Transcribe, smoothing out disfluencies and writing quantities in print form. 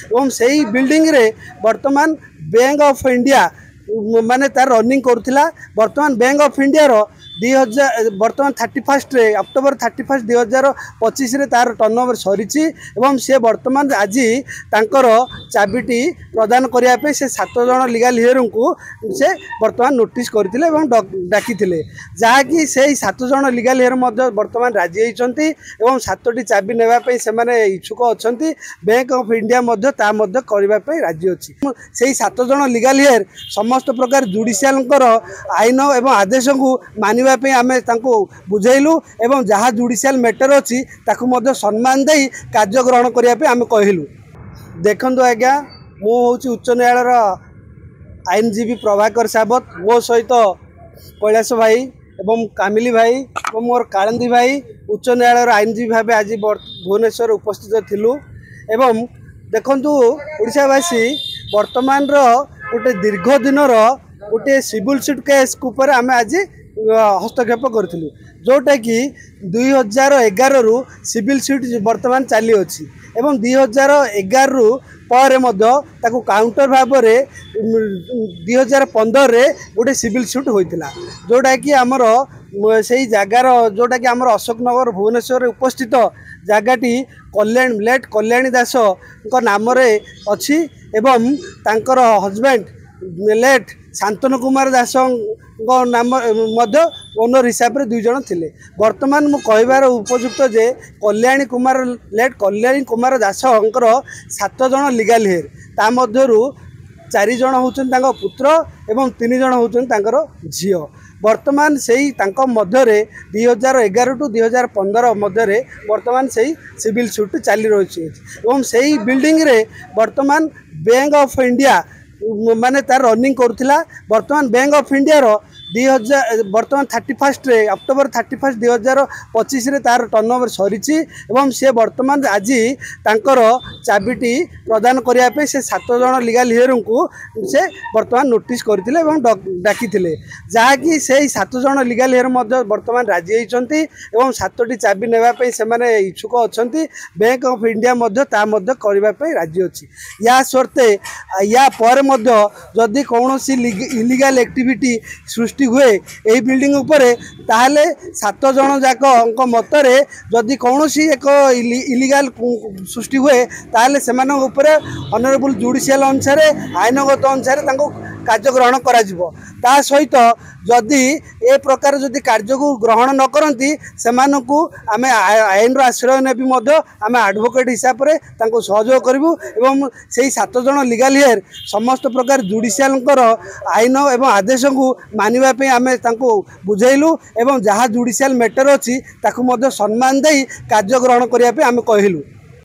एवं से बिल्डिंग रे वर्तमान बैंक ऑफ इंडिया माने तार रनिंग करुला। वर्तमान बैंक ऑफ इंडिया रो 2000 वर्तमान 31 अक्टोबर 31 2025 रे तार टर्नओवर सरी से वर्तमान आज तांकर चाबिटी प्रदान करने से 7 जन लीगल हियर को से वर्तमान नोटिस करथिले एवं डाकिथिले जहाँकि से 7 जन लीगल हियर वर्तमान राजी होती एवं 7टी चाबी नेबापी से इच्छुक अच्छा। बैंक ऑफ इंडिया करने राजी अच्छी से 7 जन लीगल हियर समस्त प्रकार जुडिशियल आईन एवं आदेश को मानिबा आमे तांको बुझेलु एवं जहाँ जुडिशियल मैटर अच्छी ताकू सम्मान दे कार्य ग्रहण करने आमे कहलु। देखंतु आज्ञा मु होची उच्च न्यायालय आईनजीवी प्रभाकर सावत मो सहित कैलाश भाई एवं कामिली भाई एवं मोर कालंदी भाई उच्च न्यायालय आईनजीवी भाव आज भुवनेश्वर उपस्थित थिलु। एवं देखंतु ओडिशावासी वर्तमान गोटे दीर्घ दिन गोटे सिविल सुट केस ऊपर आम आज हस्तक्षेप करूँ जोटा कि 2011 रु सिविल सुट वर्तमान चली अच्छी एवं 2011 रु पर काउंटर भाव में 2015 रे गोटे सिविल सुट होता जोटा कि आमर से जगार जोटा कि आमर अशोकनगर भुवनेश्वर उपस्थित जगटी कल्याण लेट कल्याणी दास नाम अच्छी एवं तांकर हजबैंड लेट शांतनु कुमार दास नाम ओनर हिसाब से 2 जन थिले। वर्तमान मु कहबार उपयुक्त जे कल्याणी कुमार लेट कल्याणी कुमार दास 7 जन लीगल हेयर ता मध्यरु 4 जन होचन तांको पुत्र एवं 3 जन होचन तांकर झियो। वर्तमान से मध्य 2011 टू 2015 मध्य वर्तमान से सिविल सुट चली रही एवं से बिल्डिंग रे वर्तमान बैंक ऑफ इंडिया माने तार रनिंग करुला। वर्तमान बैंक ऑफ इंडिया रो 2000 वर्तमान 31 अक्टोबर 31 2025 रे तार टर्नओवर सरी से वर्तमान आज तांकर चाबिटी प्रदान करने से 7 जन लीगल हियर को से वर्तमान नोटिस करथिले एवं डाकिथिले जहाँकि से 7 जन लीगल हियर वर्तमान राजी होती एवं 7टी चाबी नेबापी से इच्छुक अच्छा। बैंक ऑफ इंडिया करने राजी अच्छी या सर्ते या पर जदि कौन इलीगल एक्टिविटी सृष्टि हुए यही बिल्डिंग उपरे ताहले 7 जन जाक मतरे जदि कौन एक इलीगल सृष्टि हुए ताहले सेमान उपरे ऑनरेबल जुडिशियल अनुसार आईनगत अनुसार कार्य ग्रहण करा ता सहित जदि ए प्रकार जदि कार्य को ग्रहण न करती सेमानकु आमे आईन आश्रय नेबी आमे एडवोकेट हिसाब से सहयोग करूँ एवं से 7 जन लीगल हियर समस्त प्रकार जुडिशियल आईन एवं आदेश को मानिबा आमे बुझेलु एवं जहाँ जुडिशियल मैटर अच्छी ताकू सम्मान दे कार्य ग्रहण करने आमे कहलु।